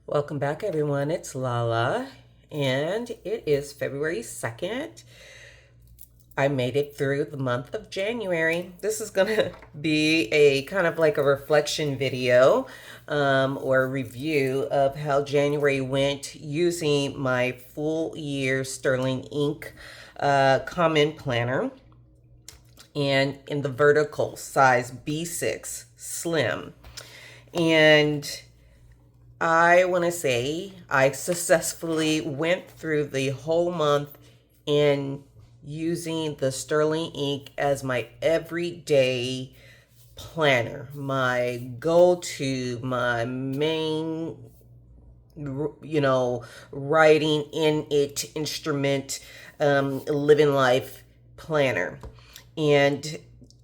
Welcome back, everyone. It's Lala, and it is February 2nd. I made it through the month of January. This is going to be a kind of like a reflection video or review of how January went using my full year Sterling Ink Common Planner and in the vertical size B6 Slim. And I want to say I successfully went through the whole month in using the Sterling Ink as my everyday planner, my go-to, my main, writing in it instrument, living life planner. And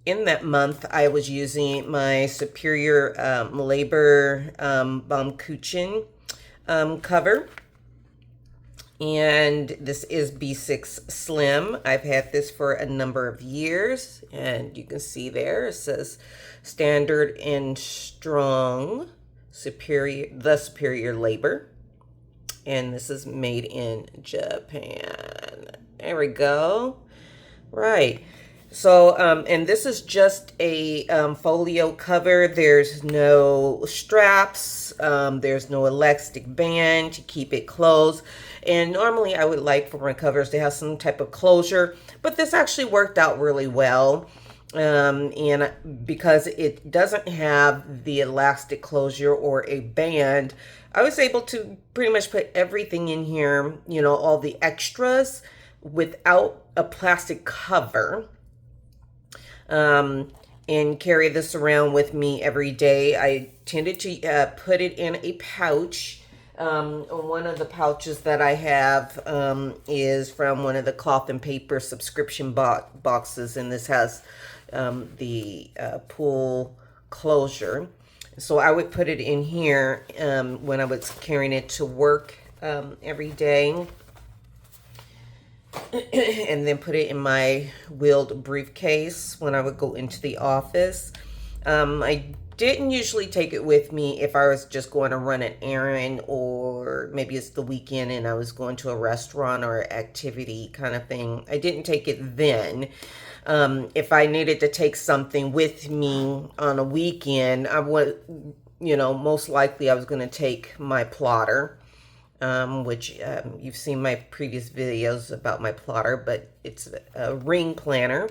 in that month, I was using my Superior Labor Baumkuchen cover. And this is B6 Slim. I've had this for a number of years. And you can see there, it says Standard and Strong the Superior Labor. And this is made in Japan. There we go. Right. So, and this is just a folio cover. There's no straps. There's no elastic band to keep it closed. And normally I would like for my covers to have some type of closure, but this actually worked out really well. And because it doesn't have the elastic closure or a band, I was able to pretty much put everything in here, all the extras without a plastic cover. And carry this around with me every day. I tended to put it in a pouch. One of the pouches that I have is from one of the cloth and paper subscription boxes, and this has the pull closure. So I would put it in here when I was carrying it to work every day. And then put it in my wheeled briefcase when I would go into the office. I didn't usually take it with me if I was just going to run an errand, or maybe it's the weekend and I was going to a restaurant or activity kind of thing. I didn't take it then. If I needed to take something with me on a weekend, I would, most likely I was going to take my plotter. Which you've seen my previous videos about my plotter, but it's a ring planner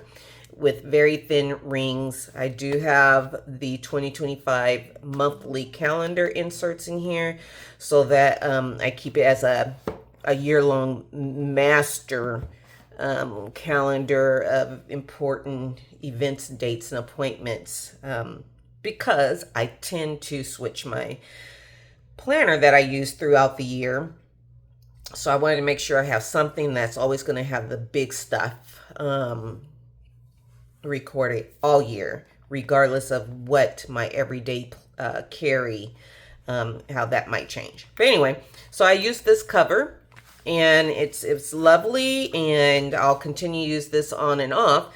with very thin rings. I do have the 2025 monthly calendar inserts in here so that I keep it as a year-long master calendar of important events, dates, and appointments, because I tend to switch my planner that I use throughout the year. So I wanted to make sure I have something that's always going to have the big stuff recorded all year, regardless of what my everyday carry, how that might change. But anyway, so I use this cover, and it's lovely, and I'll continue to use this on and off.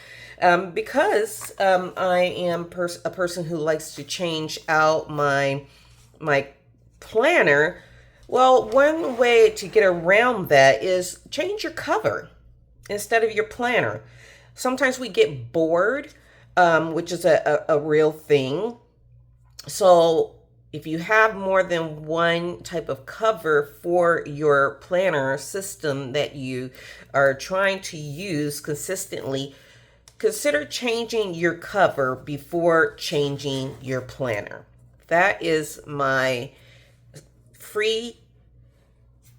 Because I am a person who likes to change out my planner. Well, one way to get around that is change your cover instead of your planner. Sometimes we get bored, which is a real thing. So if you have more than one type of cover for your planner system that you are trying to use consistently, consider changing your cover before changing your planner. That is my free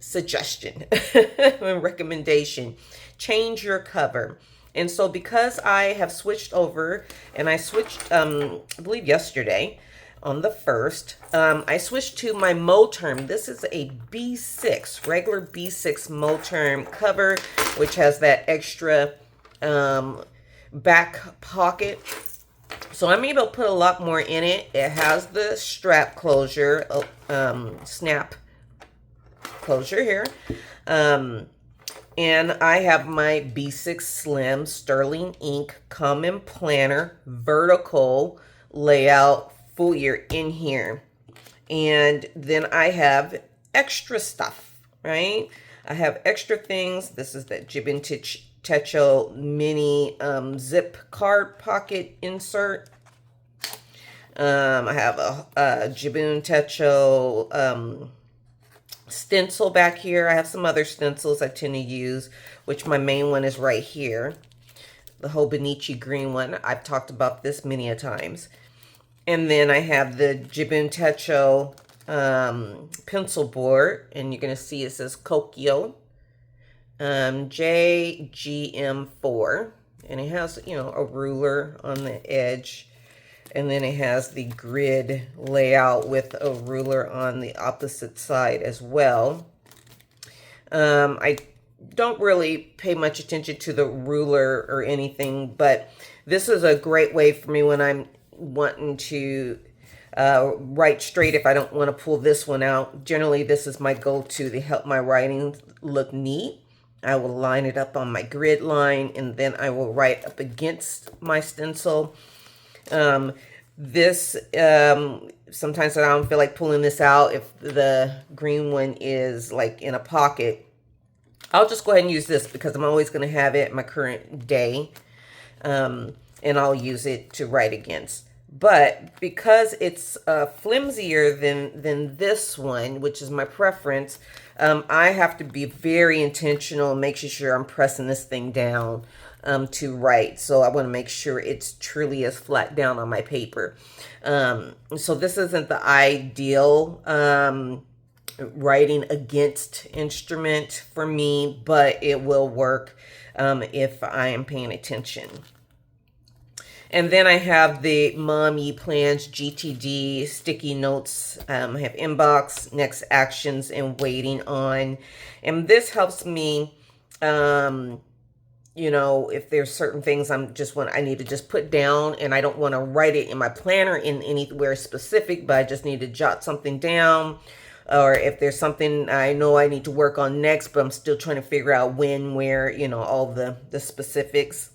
suggestion and recommendation. Change your cover. And so because I have switched over, and I switched I believe yesterday on the 1st, I switched to my Moterm. This is a B6, regular B6 Moterm cover, which has that extra back pocket. So I'm able to put a lot more in it. It has the strap closure, snap closure here. And I have my B6 Slim Sterling Ink Common Planner vertical layout full year in here. And then I have extra stuff, right? I have extra things. This is the Jibin Techo mini zip card pocket insert. I have a Jibun Techo stencil back here. I have some other stencils I tend to use, which my main one is right here. The Hobonichi green one. I've talked about this many a times. And then I have the Jibun Techo pencil board, and you're going to see it says Kokyo JGM4, and it has, you know, a ruler on the edge, and then it has the grid layout with a ruler on the opposite side as well. I don't really pay much attention to the ruler or anything, but this is a great way for me when I'm wanting to write straight if I don't want to pull this one out. Generally, this is my go-to to help my writing look neat. I will line it up on my grid line, and then I will write up against my stencil. Sometimes I don't feel like pulling this out if the green one is like in a pocket. I'll just go ahead and use this because I'm always going to have it in my current day, and I'll use it to write against. But because it's flimsier than this one, which is my preference, I have to be very intentional, making sure I'm pressing this thing down to write. So I want to make sure it's truly as flat down on my paper. So this isn't the ideal writing against instrument for me, but it will work if I am paying attention. And then I have the Mommy Plans GTD sticky notes. I have inbox, next actions, and waiting on. And this helps me, you know, if there's certain things I need to just put down, and I don't want to write it in my planner in anywhere specific, but I just need to jot something down. Or if there's something I know I need to work on next, but I'm still trying to figure out when, where, you know, all the specifics.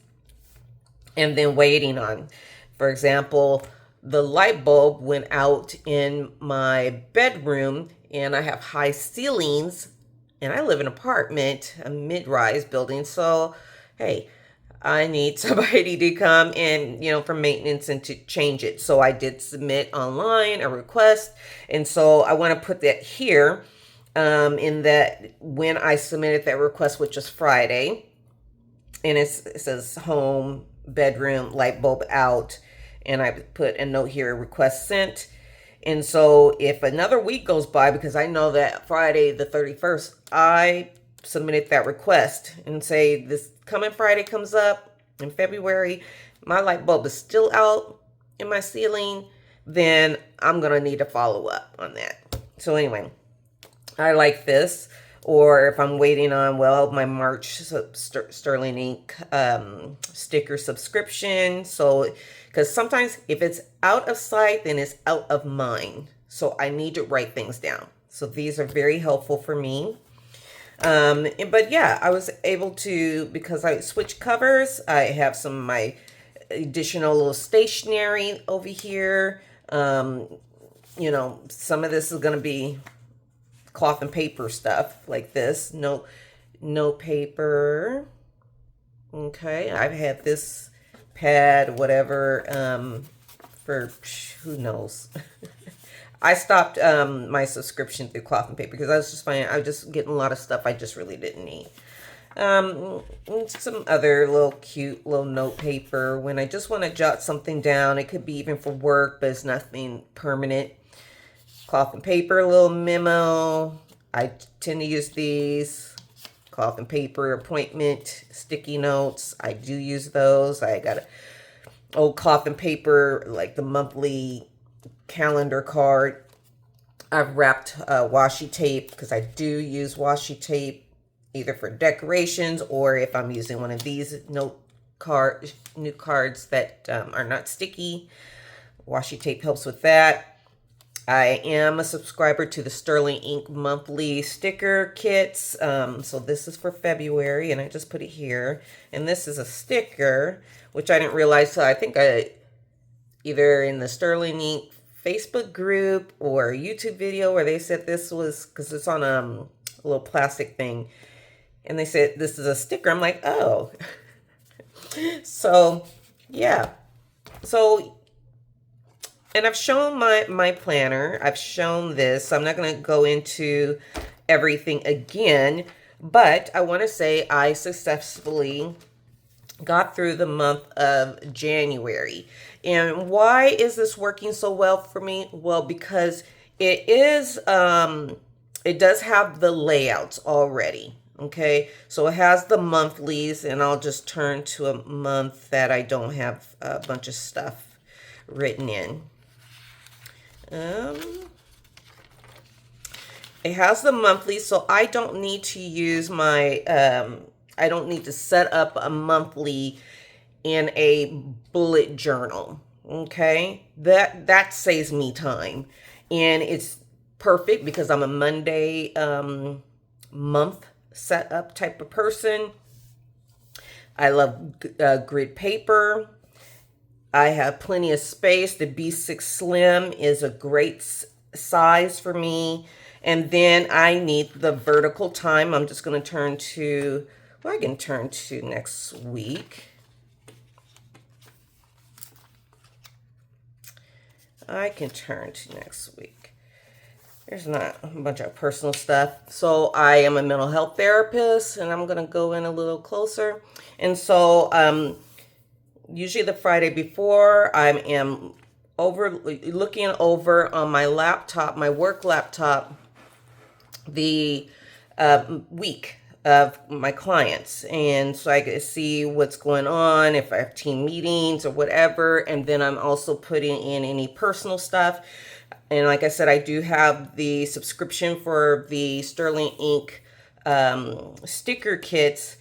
And then waiting on. For example, the light bulb went out in my bedroom, and I have high ceilings, and I live in an apartment, a mid-rise building. So, hey, I need somebody to come and, you know, for maintenance and to change it. So I did submit online a request. And so I want to put that here in that when I submitted that request, which was Friday, and it says home, bedroom, light bulb out, and I put a note here, request sent. And so if another week goes by, because I know that Friday the 31st I submitted that request, and say this coming Friday comes up in February, my light bulb is still out in my ceiling, then I'm gonna need to follow up on that. So anyway, I like this. Or if I'm waiting on, well, my March Sterling Ink sticker subscription. So, because sometimes if it's out of sight, then it's out of mind. So I need to write things down. So these are very helpful for me. But yeah, I was able to, because I switched covers, I have some of my additional little stationery over here. You know, some of this is going to be cloth and paper stuff like this. No paper. Okay, I've had this pad, whatever, for who knows. I stopped my subscription through cloth and paper because I was just finding I was just getting a lot of stuff I just really didn't need. Some other little cute little note paper when I just want to jot something down. It could be even for work, but it's nothing permanent. Cloth and paper, a little memo. I tend to use these. Cloth and paper appointment sticky notes. I do use those. I got a old cloth and paper, like the monthly calendar card. I've wrapped washi tape because I do use washi tape either for decorations or if I'm using one of these new cards that are not sticky. Washi tape helps with that. I am a subscriber to the Sterling Ink monthly sticker kits. So this is for February, and I just put it here. And this is a sticker, which I didn't realize. So I think I either in the Sterling Ink Facebook group or YouTube video where they said this was, because it's on a little plastic thing, and they said this is a sticker. I'm like, oh. So yeah. So, and I've shown my planner. I've shown this. I'm not going to go into everything again, but I want to say I successfully got through the month of January. And why is this working so well for me? Well, because it is, it does have the layouts already. Okay, so it has the monthlies, and I'll just turn to a month that I don't have a bunch of stuff written in. It has the monthly, so I don't need to use my, I don't need to set up a monthly in a bullet journal. Okay, that saves me time, and it's perfect because I'm a Monday month setup type of person. I love grid paper. I have plenty of space. The B6 Slim is a great size for me. And then I need the vertical time. I'm just going to turn to, well, I can turn to next week. I can turn to next week. There's not a bunch of personal stuff. So I am a mental health therapist, and I'm going to go in a little closer. And so usually the Friday before, I am looking over on my laptop, my work laptop, the week of my clients. And so I can see what's going on, if I have team meetings or whatever. And then I'm also putting in any personal stuff. And like I said, I do have the subscription for the Sterling Ink sticker kits.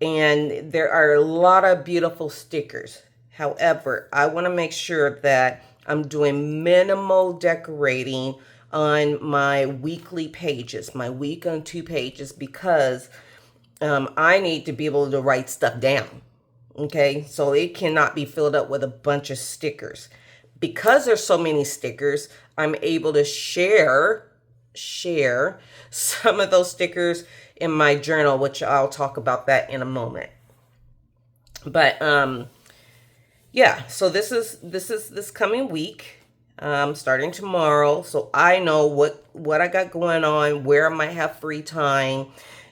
And there are a lot of beautiful stickers. However, I want to make sure that I'm doing minimal decorating on my weekly pages, my week on 2 pages, because I need to be able to write stuff down. Okay, so it cannot be filled up with a bunch of stickers. Because there's so many stickers, I'm able to share some of those stickers in my journal, which I'll talk about that in a moment. But yeah, so this is this coming week, starting tomorrow. So I know what I got going on, where I might have free time,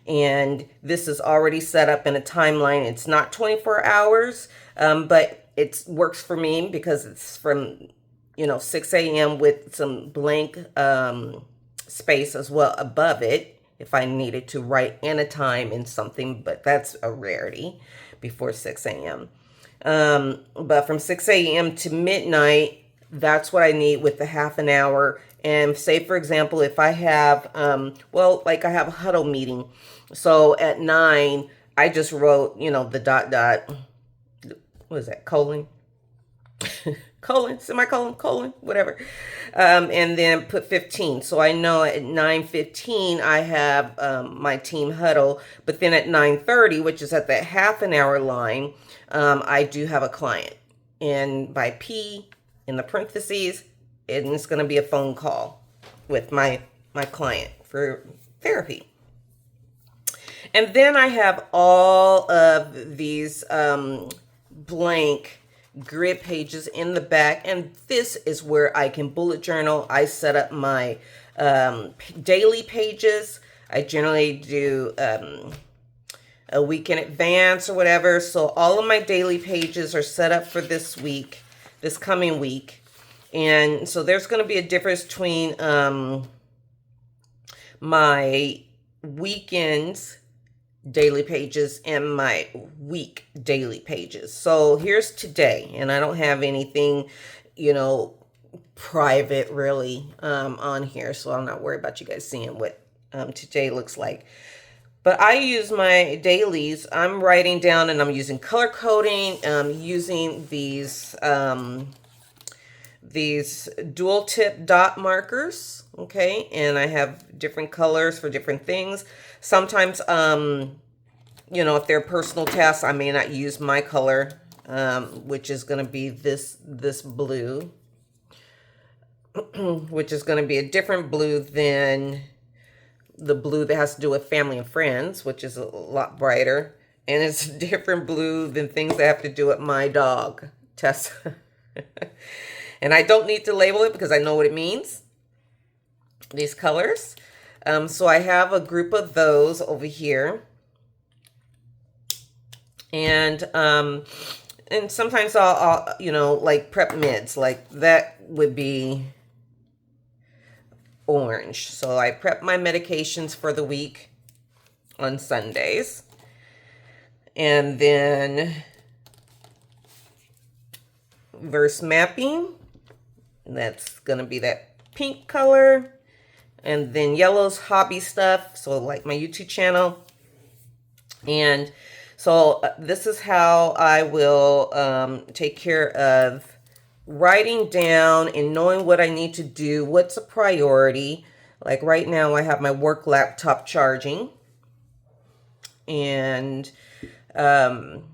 and this is already set up in a timeline. It's not 24 hours, but it works for me because it's from 6 a.m. with some blank space as well above it if I needed to write in a time in something, but that's a rarity before 6 a.m. But from 6 a.m. to midnight, that's what I need with the half an hour. And say, for example, if I have, like I have a huddle meeting. So at 9, I just wrote, the ... What is that? Colon, semicolon, colon, whatever. And then put 15. So I know at 9:15 I have my team huddle, but then at 9:30, which is at that half an hour line, I do have a client. And by P in the parentheses, and it's going to be a phone call with my client for therapy. And then I have all of these blank grid pages in the back, and this is where I can bullet journal. I set up my daily pages. I generally do a week in advance or whatever, so all of my daily pages are set up for this week, this coming week. And so there's going to be a difference between my weekends daily pages and my week daily pages. So here's today, and I don't have anything, private really on here, so I'm not worried about you guys seeing what today looks like. But I use my dailies. I'm writing down, and I'm using color coding. Using these dual tip dot markers, okay? And I have different colors for different things. Sometimes, if they're personal tasks, I may not use my color, which is going to be this blue. which is going to be a different blue than the blue that has to do with family and friends, which is a lot brighter. And it's a different blue than things that have to do with my dog, Tessa. And I don't need to label it because I know what it means, these colors. So I have a group of those over here. And sometimes I'll, you know, like prep meds, like that would be orange. So I prep my medications for the week on Sundays. And then verse mapping, that's going to be that pink color. And then yellow's hobby stuff, so like my YouTube channel. And so this is how I will take care of writing down and knowing what I need to do, what's a priority. Like right now I have my work laptop charging. And I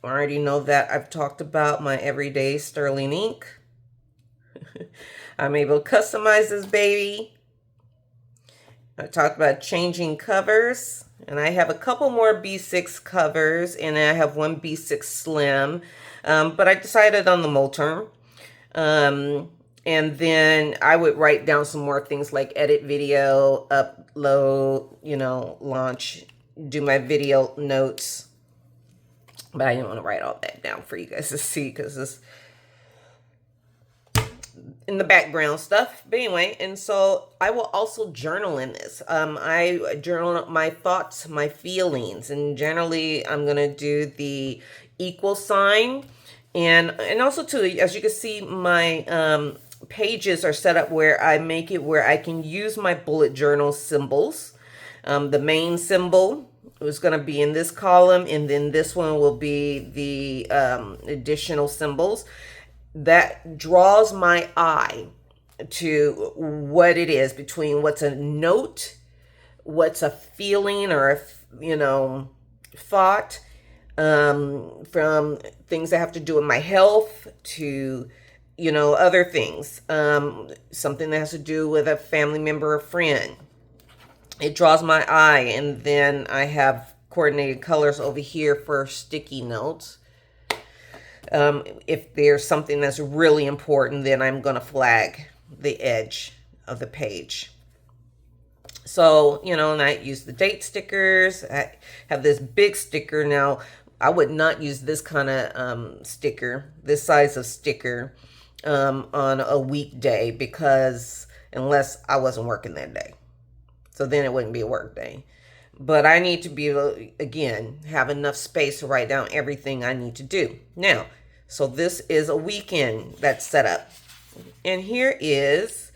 already know that I've talked about my everyday sterling ink. I'm able to customize this baby. I talked about changing covers, and I have a couple more B6 covers, and I have one B6 Slim, but I decided on the Moterm. And then I would write down some more things like edit video, upload, you know, launch, do my video notes. But I didn't want to write all that down for you guys to see because it's in the background stuff. But anyway, and so I will also journal in this. I journal my thoughts, my feelings, and generally I'm going to do the equal sign. And also too, as you can see, my pages are set up where I make it where I can use my bullet journal symbols. The main symbol is going to be in this column, and then this one will be the additional symbols. That draws my eye to what it is between what's a note, what's a feeling or a, you know, thought, from things that have to do with my health to, you know, other things, something that has to do with a family member or friend. It draws my eye. And then I have coordinated colors over here for sticky notes. If there's something that's really important, then I'm going to flag the edge of the page. So, you know, and I use the date stickers. I have this big sticker. Now, I would not use this kind of sticker, this size of sticker, on a weekday, because unless I wasn't working that day. So then it wouldn't be a work day. But I need to be able to, again, have enough space to write down everything I need to do. Now, so this is a weekend that's set up. And here is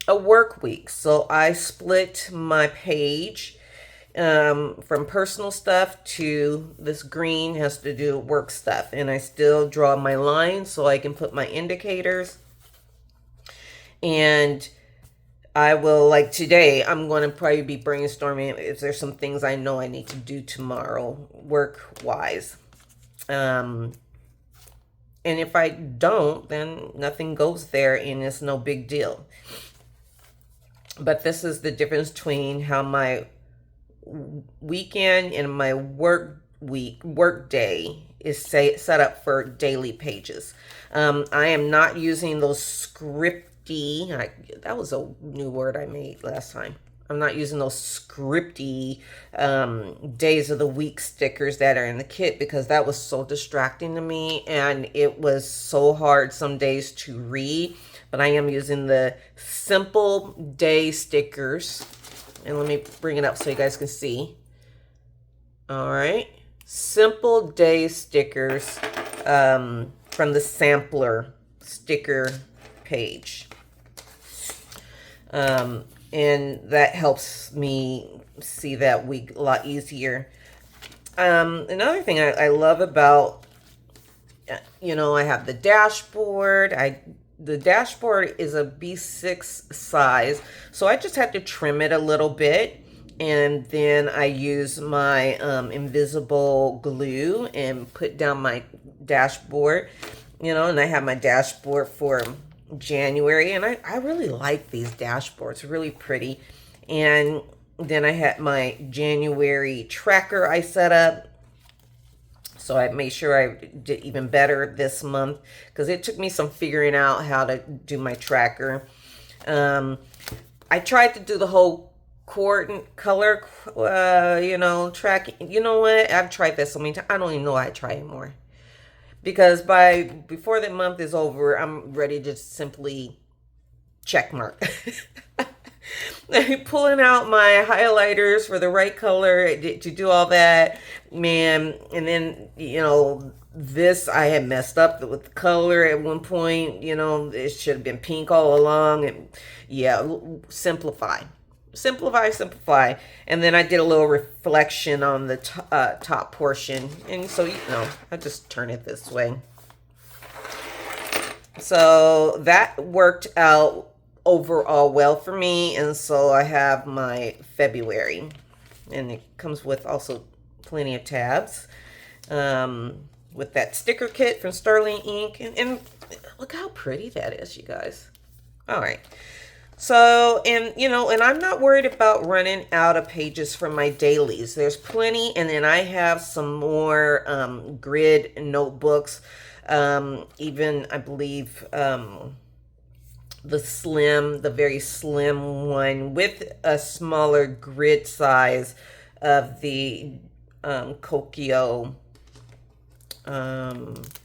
a work week. So I split my page from personal stuff to this green has to do with work stuff. And I still draw my lines so I can put my indicators. And I will, like today, I'm going to probably be brainstorming if there's some things I know I need to do tomorrow, work-wise. And if I don't, then nothing goes there and it's no big deal. But this is the difference between how my weekend and my work day is set up for daily pages. I am not using those scripty, that was a new word I made last time. I'm not using those scripty days of the week stickers that are in the kit, because that was so distracting to me and it was so hard some days to read. But I am using the simple day stickers. And let me bring it up so you guys can see. All right. Simple day stickers from the sampler sticker page. And that helps me see that week a lot easier. Another thing I love about, you know, I have the dashboard. The dashboard is a B6 size, so I just had to trim it a little bit. And then I use my invisible glue and put down my dashboard. you know, and I have my dashboard for January, and I really like these dashboards, really pretty. And then I had my January tracker I set up. So I made sure I did even better this month because it took me some figuring out how to do my tracker. I tried to do the whole color, you know, tracking. You know what? I've tried that so many times. I don't even know why I try anymore. Because before the month is over, I'm ready to simply check mark. Pulling out my highlighters for the right color to do all that, man. And then, you know, this I had messed up with the color at one point. You know, it should have been pink all along. And yeah, simplify. And then I did a little reflection on the top portion. And so, you know, I just turn it this way. So that worked out overall well for me. And so I have my February, and it comes with also plenty of tabs with that sticker kit from Sterling Ink. And look how pretty that is, you guys. All right. So, and you know, and I'm not worried about running out of pages for my dailies. There's plenty. And then I have some more grid notebooks. Even I believe the very slim one with a smaller grid size of the Kokio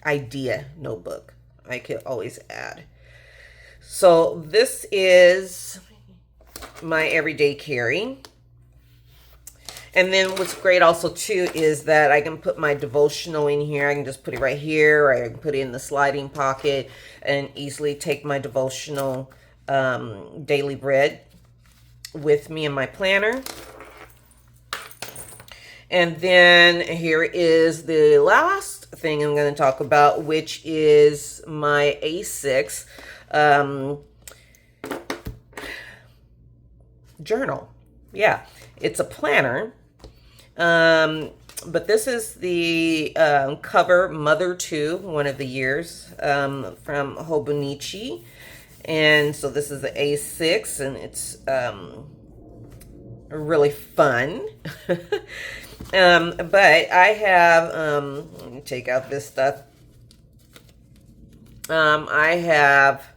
Idea notebook I could always add. So this is my everyday carry. And then what's great also too is that I can put my devotional in here. I can just put it right here, or I can put it in the sliding pocket and easily take my devotional daily bread with me in my planner. And then here is the last thing I'm going to talk about, which is my A6 journal. Yeah, it's a planner. But this is the cover Mother 2, one of the years, from Hobonichi. And so this is the A6, and it's really fun. But I have, let me take out this stuff. I have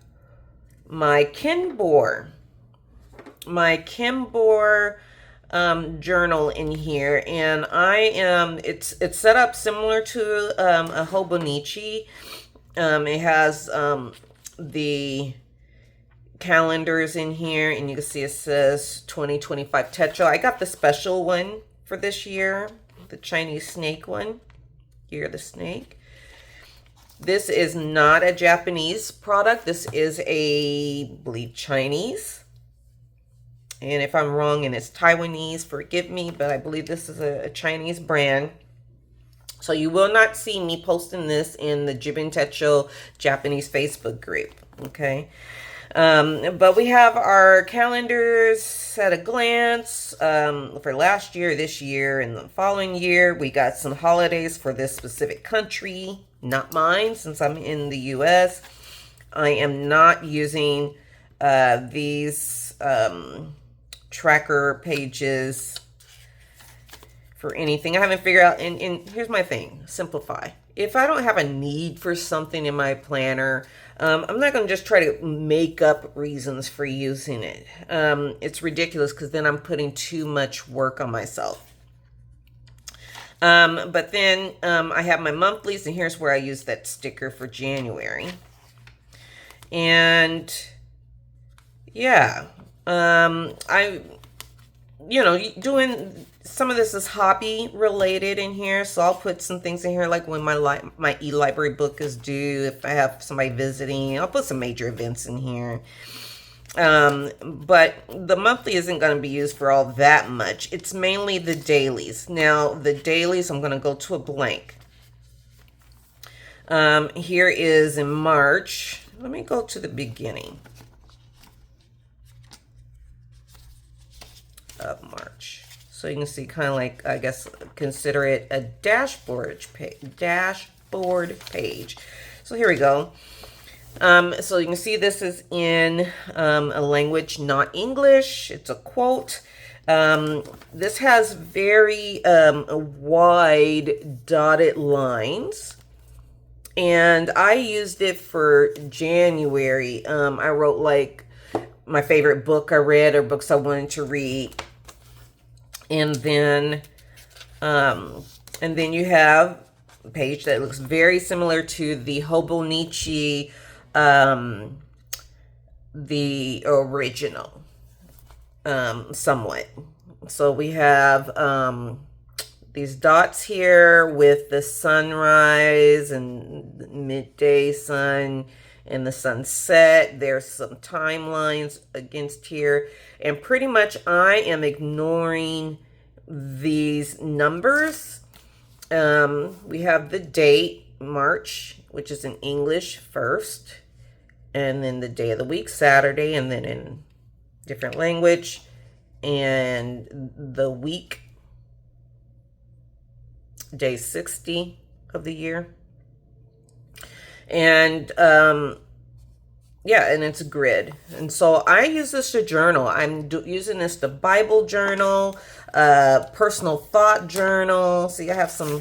my Kinbor. Journal in here, and it's set up similar to a Hobonichi. It has the calendars in here, and you can see it says 2025 Tetra. I got the special one for this year, the Chinese snake one. Year of the snake. This is not a Japanese product. This is I believe Chinese. And if I'm wrong and it's Taiwanese, forgive me, but I believe this is a Chinese brand. So you will not see me posting this in the Jibin Techo Japanese Facebook group, okay? But we have our calendars at a glance for last year, this year, and the following year. We got some holidays for this specific country, not mine, since I'm in the U.S. I am not using these tracker pages for anything. I haven't figured out, and here's my thing, simplify. If I don't have a need for something in my planner, I'm not going to just try to make up reasons for using it. It's ridiculous because then I'm putting too much work on myself. But then I have my monthlies, and here's where I use that sticker for January. And yeah, doing some of this is hobby related in here, so I'll put some things in here like when my e-library book is due, if I have somebody visiting. I'll put some major events in here. But the monthly isn't going to be used for all that much. It's mainly the dailies. Now, the dailies, I'm going to go to a blank. Here is in March. Let me go to the beginning of March. So you can see kind of like, I guess, consider it a dashboard page. So here we go. So you can see this is in a language not English. It's a quote. This has very wide dotted lines. And I used it for January. I wrote like my favorite book I read or books I wanted to read. And then you have a page that looks very similar to the Hobonichi, the original, somewhat. So we have these dots here with the sunrise and midday sun and the sunset. There's some timelines against here. And pretty much I am ignoring these numbers. We have the date, March, which is in English first. And then the day of the week, Saturday, and then in different language. And the week, day 60 of the year. And yeah, and it's a grid. And so I use this to journal. I'm using this to Bible journal, personal thought journal. See, I have some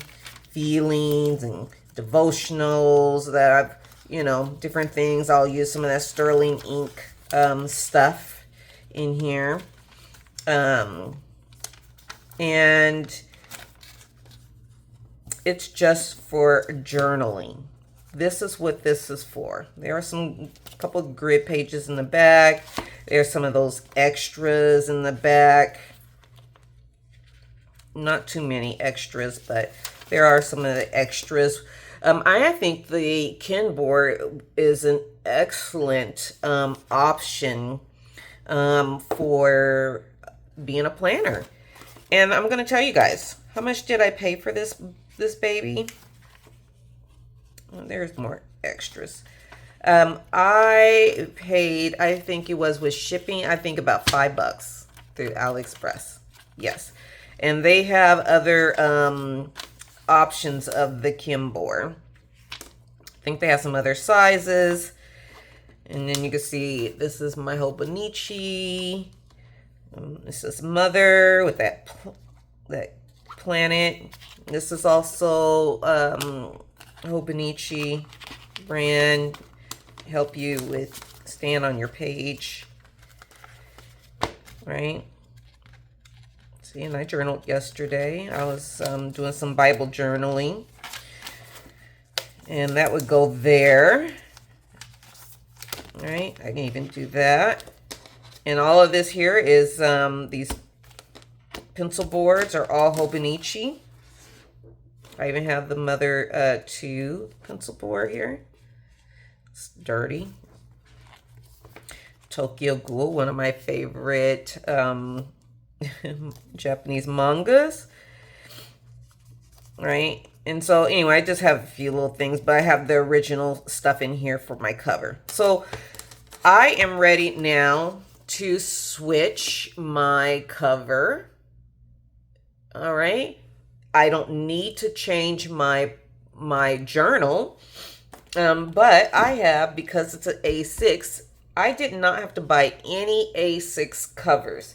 feelings and devotionals that I've, you know, different things. I'll use some of that sterling ink stuff in here. And it's just for journaling. This is what this is for. There are a couple of grid pages in the back. There's some of those extras in the back. Not too many extras, but there are some of the extras. I think the Kinbor is an excellent option for being a planner. And I'm going to tell you guys, how much did I pay for this baby? There's more extras. I paid, I think it was with shipping, I think about $5 through AliExpress. Yes. And they have other options of the Kinbor. I think they have some other sizes. And then you can see this is my Hobonichi. This is Mother with that planet. This is also Hobonichi brand. Help you with staying on your page. Right? See, and I journaled yesterday. I was doing some Bible journaling. And that would go there. All right, I can even do that. And all of this here is these pencil boards are all Hobonichi. I even have the Mother 2 pencil board here. It's dirty. Tokyo Ghoul, one of my favorite Japanese mangas. Right? And so anyway, I just have a few little things, but I have the original stuff in here for my cover. So I am ready now to switch my cover. All right. I don't need to change my journal, but I have, because it's an A6, I did not have to buy any A6 covers.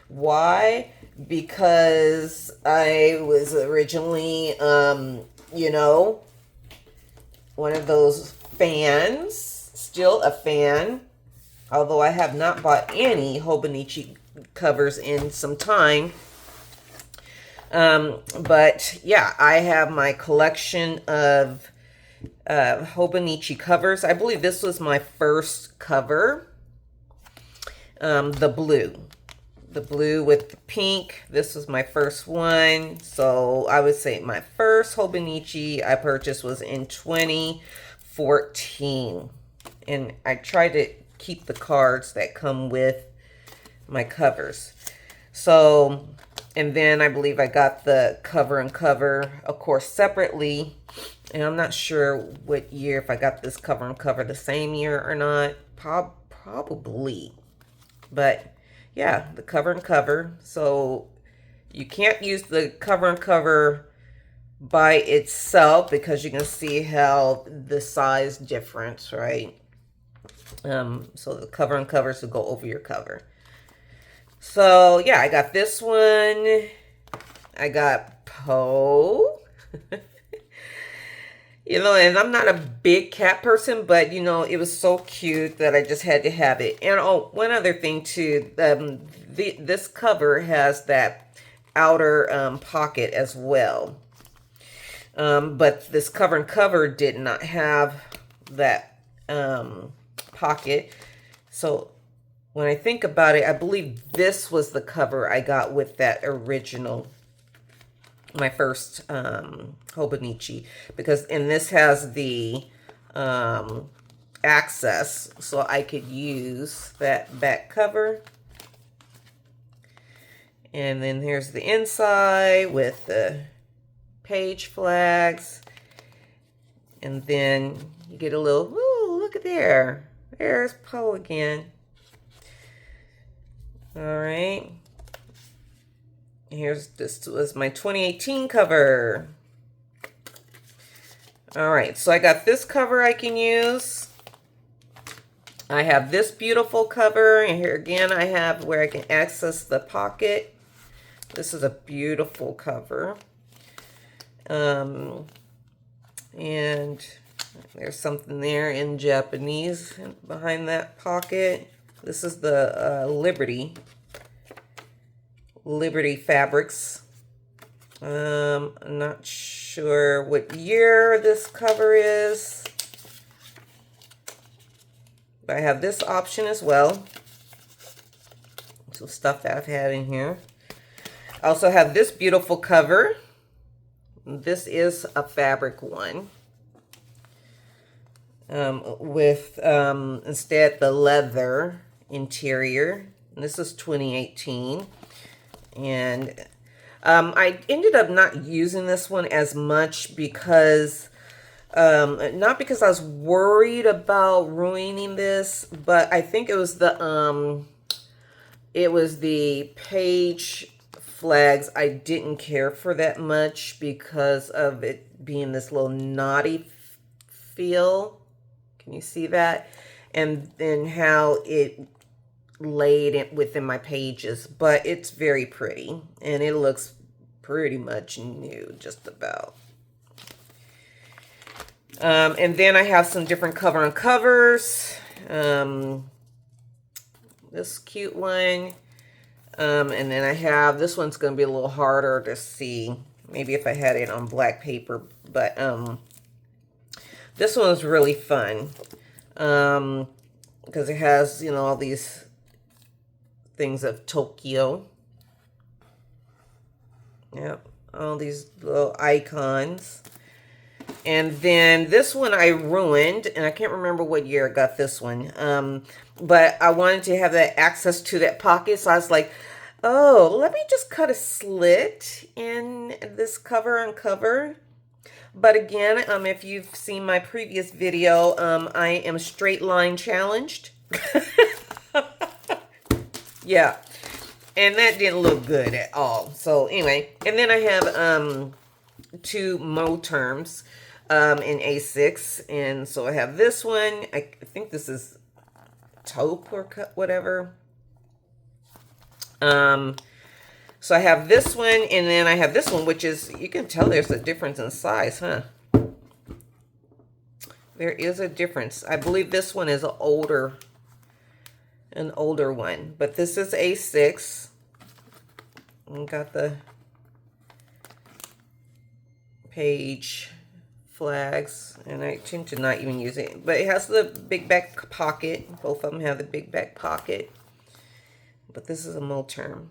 Why? Because I was originally, you know, one of those fans, still a fan, although I have not bought any Hobonichi covers in some time. But yeah, I have my collection of Hobonichi covers. I believe this was my first cover. The blue with the pink. This was my first one. So I would say my first Hobonichi I purchased was in 2014. And I try to keep the cards that come with my covers. So, and then I believe I got the cover and cover, of course, separately. And I'm not sure what year, if I got this cover and cover the same year or not. Probably. But yeah, the cover and cover. So you can't use the cover and cover by itself because you can see how the size difference, right? So the cover and covers will go over your cover. So yeah, I got this one. I got Poe. You know, and I'm not a big cat person, but you know, it was so cute that I just had to have it. And oh, one other thing too, this cover has that outer pocket as well. But this cover and cover did not have that pocket. So when I think about it, I believe this was the cover I got with that original, my first Hobonichi, because and this has the access, so I could use that back cover. And then here's the inside with the page flags, and then you get a little, ooh, look at there, there's Poe again. All right, this was my 2018 cover. All right, so I got this cover I can use. I have this beautiful cover, and here again I have where I can access the pocket. This is a beautiful cover. And there's something there in Japanese behind that pocket. This is the Liberty Fabrics. I'm not sure what year this cover is, but I have this option as well. Some stuff that I've had in here. I also have this beautiful cover. This is a fabric one. With instead the leather interior. And this is 2018. And I ended up not using this one as much because, not because I was worried about ruining this, but I think it was the page flags I didn't care for that much because of it being this little knotty feel. Can you see that? And then how it laid it within my pages, but it's very pretty and it looks pretty much new, just about. And then I have some different cover on covers. This cute one. And then I have, this one's going to be a little harder to see, maybe if I had it on black paper, but this one's really fun, because it has, you know, all these things of Tokyo. Yep, all these little icons. And then this one I ruined, and I can't remember what year I got this one. But I wanted to have that access to that pocket, so I was like, oh, let me just cut a slit in this cover on cover. But again, if you've seen my previous video, I am straight line challenged. Yeah, and that didn't look good at all. So anyway, and then I have two Moterms in A6, and so I have this one. I think this is taupe or whatever. So I have this one, and then I have this one, which is, you can tell there's a difference in size, huh? There is a difference. I believe this one is an older one, but this is A6. And got the page flags, and I tend to not even use it, but it has the big back pocket. Both of them have the big back pocket, but this is a Moterm.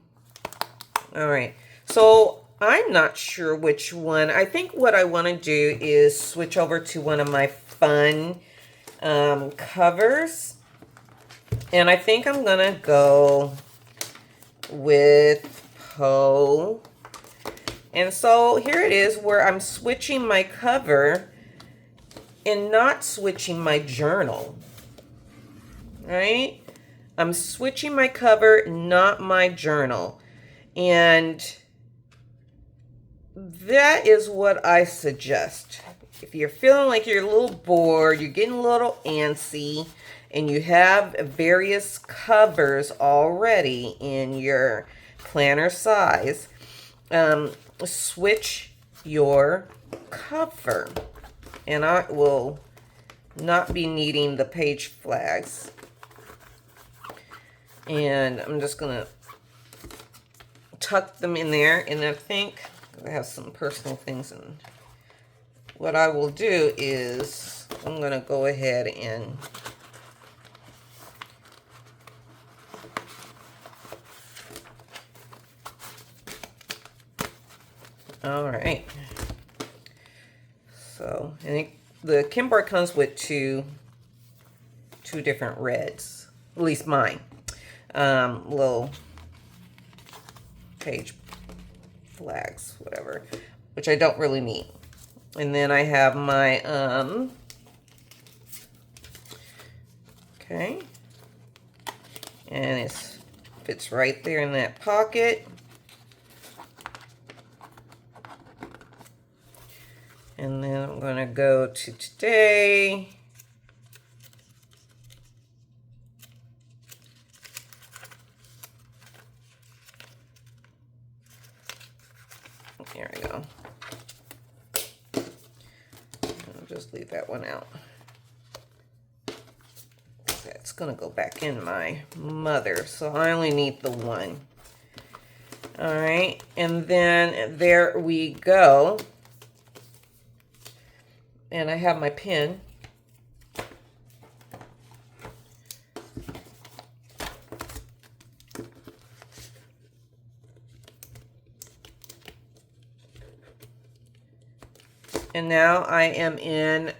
All right, so I'm not sure which one. I think what I want to do is switch over to one of my fun covers, and I think I'm gonna go with Poe. And so here it is where I'm switching my cover and not switching my journal, right? I'm switching my cover, not my journal. And that is what I suggest. If you're feeling like you're a little bored, you're getting a little antsy, and you have various covers already in your planner size, switch your cover. And I will not be needing the page flags. And I'm just going to tuck them in there. And I think I have some personal things. And what I will do is I'm going to go ahead and all right. So, and the Kinbor comes with two different reds, at least mine. Little page flags, whatever, which I don't really need. And then I have my, okay. And it fits right there in that pocket. And then I'm going to go to today. There we go. I'll just leave that one out. That's going to go back in my mother. So I only need the one. All right. And then there we go. And I have my pen. And now I am in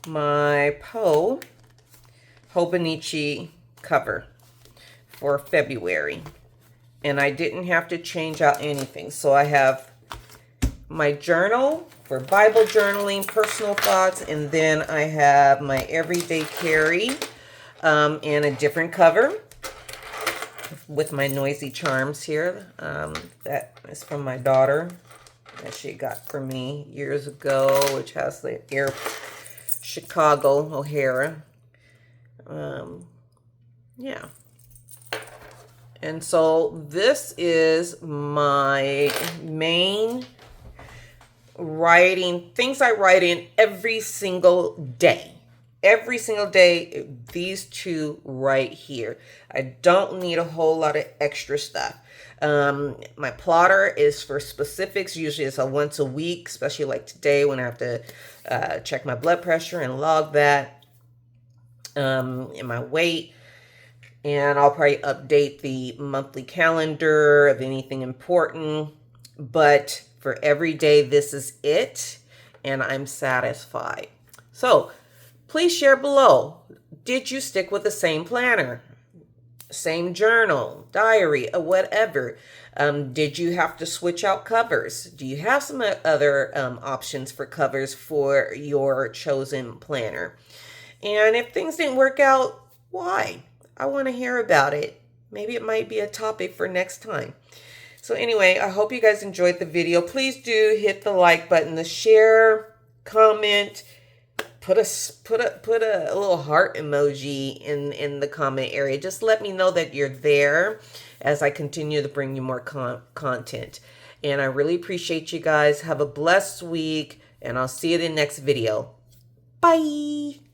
my Hobonichi cover for February. And I didn't have to change out anything. So I have my journal for Bible journaling, personal thoughts, and then I have my everyday carry in a different cover with my noisy charms here. That is from my daughter that she got for me years ago, which has the Air Chicago O'Hara. Yeah. And so this is my main writing, things I write in every single day. Every single day, these two right here. I don't need a whole lot of extra stuff. My plotter is for specifics. Usually it's a once a week, especially like today when I have to check my blood pressure and log that, and my weight. And I'll probably update the monthly calendar of anything important. But for every day, this is it. And I'm satisfied. So please share below. Did you stick with the same planner? Same journal, diary, or whatever? Did you have to switch out covers? Do you have some other options for covers for your chosen planner? And if things didn't work out, why? I want to hear about it. Maybe it might be a topic for next time. So anyway, I hope you guys enjoyed the video. Please do hit the like button, the share, comment, put a little heart emoji in the comment area. Just let me know that you're there as I continue to bring you more content. And I really appreciate you guys. Have a blessed week, and I'll see you in the next video. Bye.